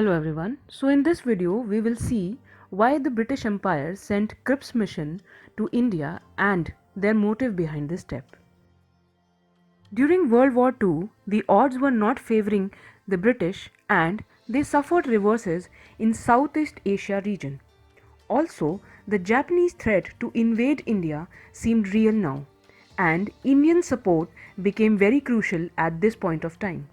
Hello everyone. So in this video we will see why the British Empire sent Cripps mission to India and their motive behind this step. During World War II, the odds were not favoring the British and they suffered reverses in Southeast Asia region. Also, the Japanese threat to invade India seemed real now and Indian support became very crucial at this point of time.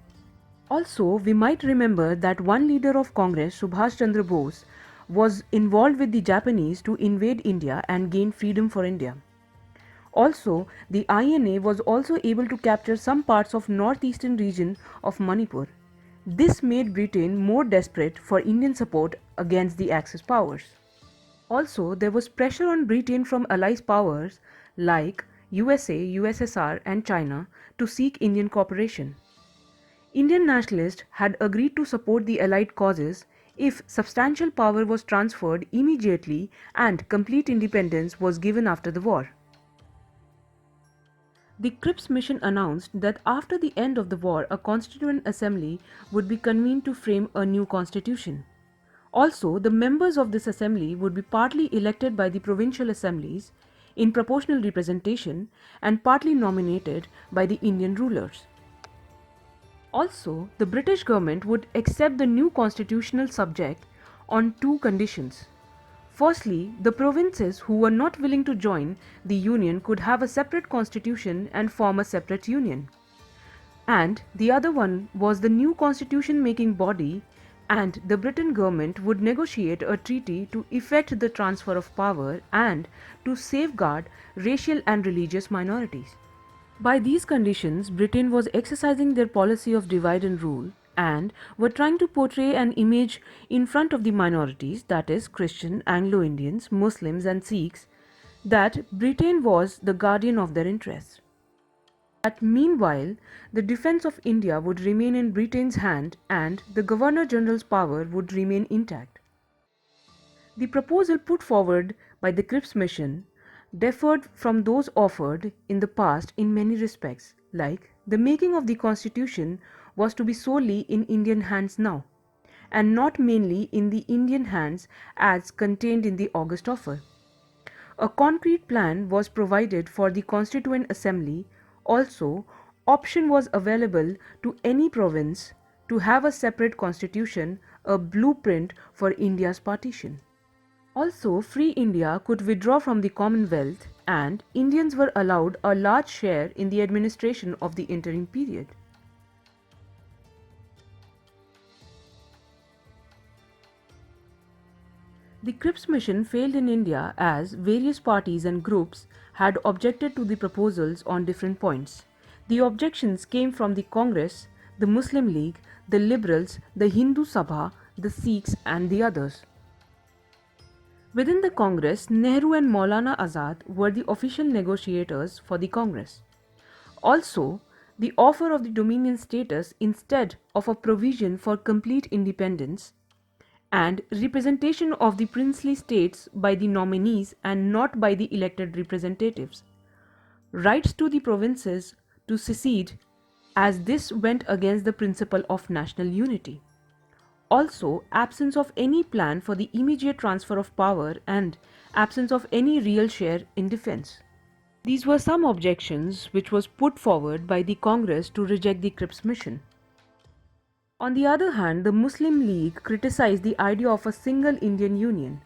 Also, we might remember that one leader of Congress, Subhash Chandra Bose, was involved with the Japanese to invade India and gain freedom for India. Also, the INA was also able to capture some parts of northeastern region of Manipur. This made Britain more desperate for Indian support against the Axis powers. Also, there was pressure on Britain from allies powers like USA, USSR and China to seek Indian cooperation. Indian nationalists had agreed to support the Allied causes if substantial power was transferred immediately and complete independence was given after the war. The Cripps mission announced that after the end of the war, a constituent assembly would be convened to frame a new constitution. Also, the members of this assembly would be partly elected by the provincial assemblies in proportional representation and partly nominated by the Indian rulers. Also, the British government would accept the new constitutional subject on two conditions. Firstly, the provinces who were not willing to join the union could have a separate constitution and form a separate union. And the other one was the new constitution making body and the Britain government would negotiate a treaty to effect the transfer of power and to safeguard racial and religious minorities. By these conditions, Britain was exercising their policy of divide and rule and were trying to portray an image in front of the minorities, that is, Christian, Anglo-Indians, Muslims and Sikhs, that Britain was the guardian of their interests. That meanwhile, the defense of India would remain in Britain's hand and the Governor-General's power would remain intact. The proposal put forward by the Cripps mission differed from those offered in the past in many respects, like the making of the constitution was to be solely in Indian hands now, and not mainly in the Indian hands as contained in the August offer. A concrete plan was provided for the Constituent Assembly. Also, option was available to any province to have a separate constitution, a blueprint for India's partition. Also, Free India could withdraw from the Commonwealth and Indians were allowed a large share in the administration of the interim period. The Cripps mission failed in India as various parties and groups had objected to the proposals on different points. The objections came from the Congress, the Muslim League, the Liberals, the Hindu Sabha, the Sikhs and the others. Within the Congress, Nehru and Maulana Azad were the official negotiators for the Congress. Also, the offer of the Dominion status instead of a provision for complete independence and representation of the princely states by the nominees and not by the elected representatives. Rights to the provinces to secede as this went against the principle of national unity. Also, absence of any plan for the immediate transfer of power and absence of any real share in defense. These were some objections which was put forward by the Congress to reject the Cripps mission. On the other hand, the Muslim League criticized the idea of a single Indian Union,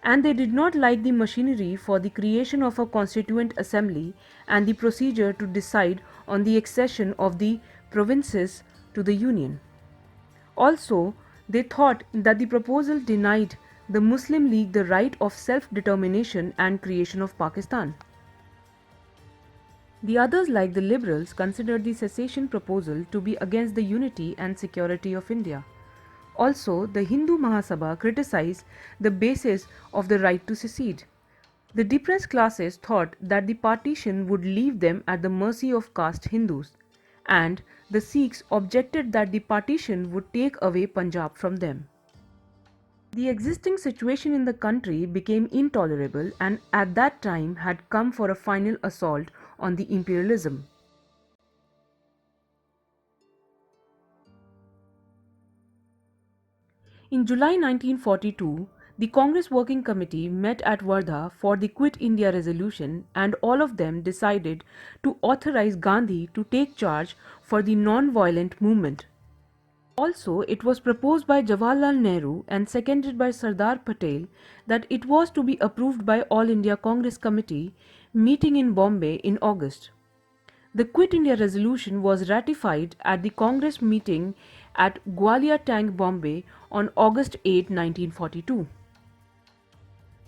and they did not like the machinery for the creation of a constituent assembly and the procedure to decide on the accession of the provinces to the Union. Also, they thought that the proposal denied the Muslim League the right of self-determination and creation of Pakistan. The others, like the Liberals, considered the secession proposal to be against the unity and security of India. Also, the Hindu Mahasabha criticized the basis of the right to secede. The depressed classes thought that the partition would leave them at the mercy of caste Hindus, and the Sikhs objected that the partition would take away Punjab from them. The existing situation in the country became intolerable and at that time had come for a final assault on the imperialism. In July 1942, the Congress Working Committee met at Wardha for the Quit India resolution, and all of them decided to authorize Gandhi to take charge for the non-violent movement. Also, it was proposed by Jawaharlal Nehru and seconded by Sardar Patel that it was to be approved by All India Congress Committee meeting in Bombay in August. The Quit India resolution was ratified at the Congress meeting at Gwalior Tank, Bombay on August 8, 1942.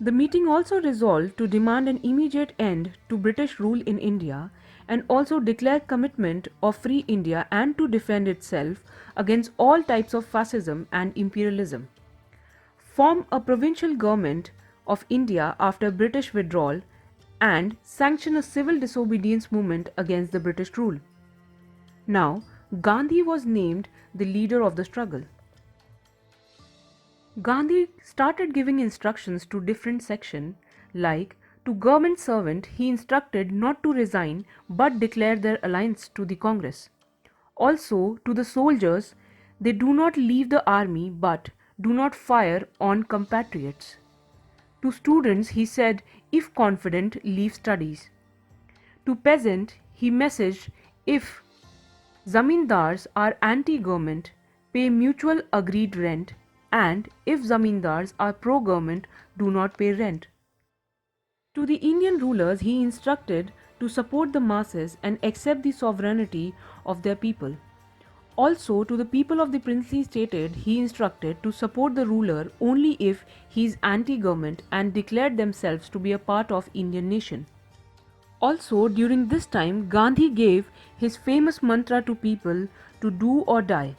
The meeting also resolved to demand an immediate end to British rule in India and also declare commitment of free India and to defend itself against all types of fascism and imperialism. Form a provincial government of India after British withdrawal and sanction a civil disobedience movement against the British rule. Now, Gandhi was named the leader of the struggle. Gandhi started giving instructions to different sections, like to government servant he instructed not to resign but declare their alliance to the Congress. Also to the soldiers, they do not leave the army but do not fire on compatriots. To students he said, if confident, leave studies. To peasant he messaged, if zamindars are anti-government, pay mutual agreed rent, and if zamindars are pro-government, do not pay rent. To the Indian rulers he instructed to support the masses and accept the sovereignty of their people. Also to the people of the princely stated he instructed to support the ruler only if he is anti-government and declared themselves to be a part of Indian nation. Also during this time Gandhi gave his famous mantra to people to do or die.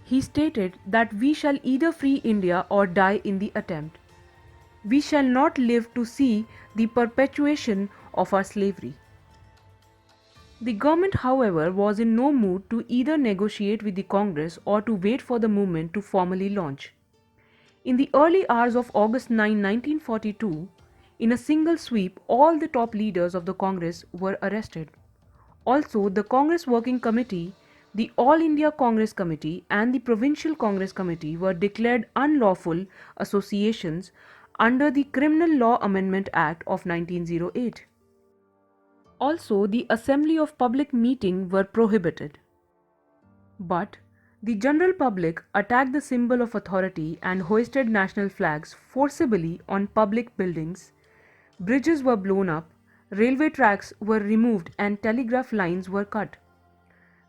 He stated that we shall either free India or die in the attempt. We shall not live to see the perpetuation of our slavery. The government, however, was in no mood to either negotiate with the Congress or to wait for the movement to formally launch. In the early hours of August 9, 1942, in a single sweep, all the top leaders of the Congress were arrested. Also, the Congress Working Committee, the All India Congress Committee, and the Provincial Congress Committee were declared unlawful associations under the Criminal Law Amendment Act of 1908. Also, the assembly of public meeting were prohibited. But the general public attacked the symbol of authority and hoisted national flags forcibly on public buildings. Bridges were blown up, railway tracks were removed, and telegraph lines were cut.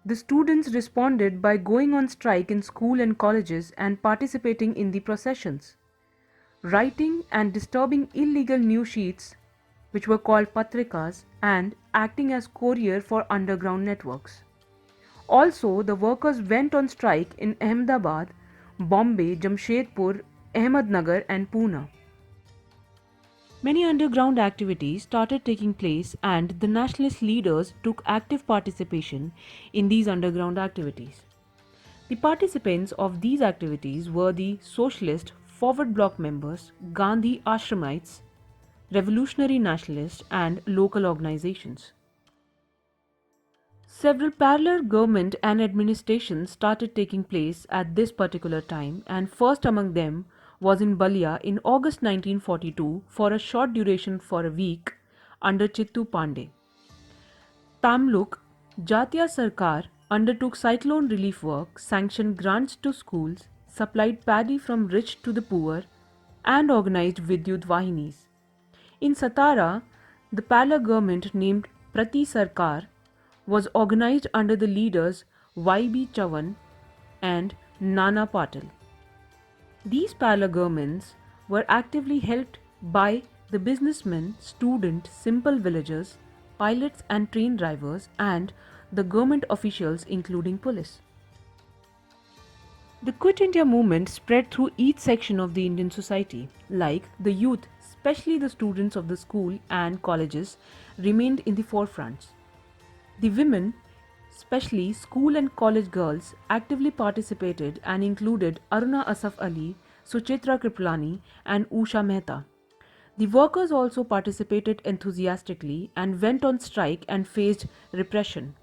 The students responded by going on strike in school and colleges and participating in the processions, writing and disturbing illegal news sheets, which were called patrikas, and acting as courier for underground networks. Also, the workers went on strike in Ahmedabad, Bombay, Jamshedpur, Ahmednagar, and Pune. Many underground activities started taking place, and the nationalist leaders took active participation in these underground activities. The participants of these activities were the Socialist Forward Bloc members, Gandhi Ashramites, Revolutionary Nationalists, and local organizations. Several parallel government and administrations started taking place at this particular time, and first among them was in Balia in August 1942 for a short duration for a week under Chittu Pandey. Tamluk Jatiya Sarkar undertook cyclone relief work, sanctioned grants to schools, supplied paddy from rich to the poor, and organized Vidyut Vahinis. In Satara, the Pala government named Prati Sarkar was organized under the leaders Y.B. Chavan and Nana Patil. These Pala governments were actively helped by the businessmen, students, simple villagers, pilots and train drivers, and the government officials including police. The Quit India movement spread through each section of the Indian society, like the youth, especially the students of the school and colleges, remained in the forefronts. The women, especially school and college girls, actively participated and included Aruna Asaf Ali, Suchitra Kripalani, and Usha Mehta. The workers also participated enthusiastically and went on strike and faced repression.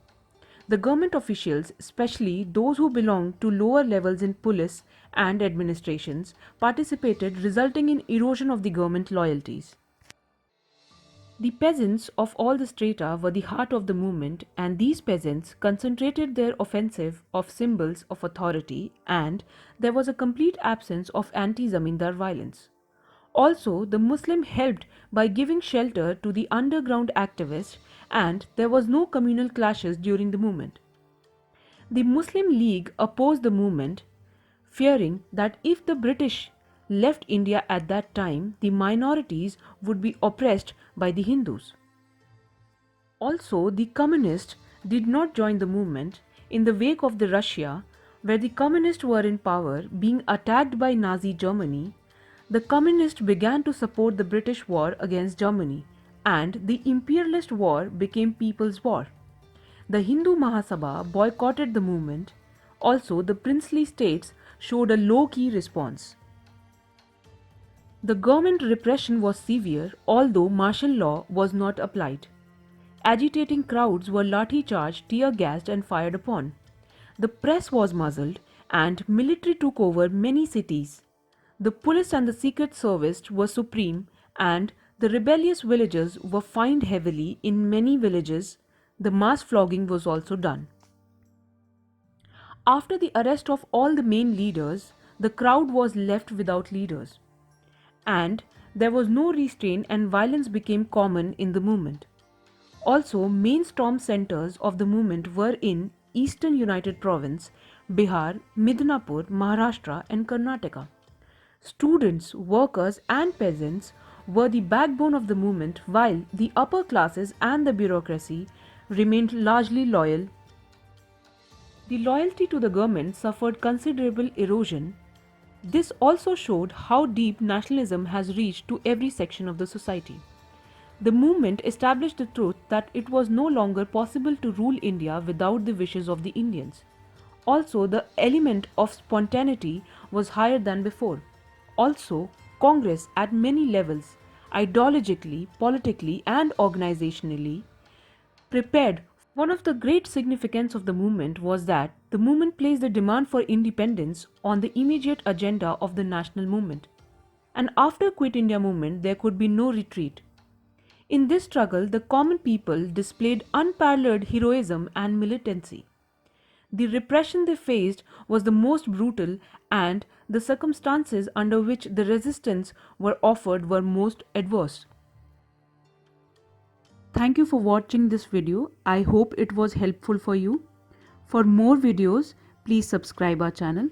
The government officials, especially those who belonged to lower levels in police and administrations, participated, resulting in erosion of the government loyalties. The peasants of all the strata were the heart of the movement, and these peasants concentrated their offensive of symbols of authority, and there was a complete absence of anti zamindar violence. Also, the Muslim helped by giving shelter to the underground activists, and there was no communal clashes during the movement. The Muslim League opposed the movement, fearing that if the British left India at that time, the minorities would be oppressed by the Hindus. Also, the communists did not join the movement in the wake of the Russia, where the communists were in power, being attacked by Nazi Germany. The communists began to support the British war against Germany, and the imperialist war became People's War. The Hindu Mahasabha boycotted the movement. Also, the princely states showed a low-key response. The government repression was severe, although martial law was not applied. Agitating crowds were lathi-charged, tear-gassed and fired upon. The press was muzzled, and military took over many cities. The police and the secret service were supreme, and the rebellious villagers were fined heavily in many villages. The mass flogging was also done. After the arrest of all the main leaders, the crowd was left without leaders, and there was no restraint, and violence became common in the movement. Also, main storm centers of the movement were in Eastern United Province, Bihar, Midnapur, Maharashtra and Karnataka. Students, workers and peasants were the backbone of the movement, while the upper classes and the bureaucracy remained largely loyal. The loyalty to the government suffered considerable erosion. This also showed how deep nationalism has reached to every section of the society. The movement established the truth that it was no longer possible to rule India without the wishes of the Indians. Also, the element of spontaneity was higher than before. Also, Congress at many levels, ideologically, politically, and organizationally, prepared. One of the great significance of the movement was that the movement placed the demand for independence on the immediate agenda of the national movement. And after Quit India movement, there could be no retreat. In this struggle, the common people displayed unparalleled heroism and militancy. The repression they faced was the most brutal, and the circumstances under which the resistance were offered were most adverse. Thank you for watching this video. I hope it was helpful for you. For more videos, please subscribe our channel.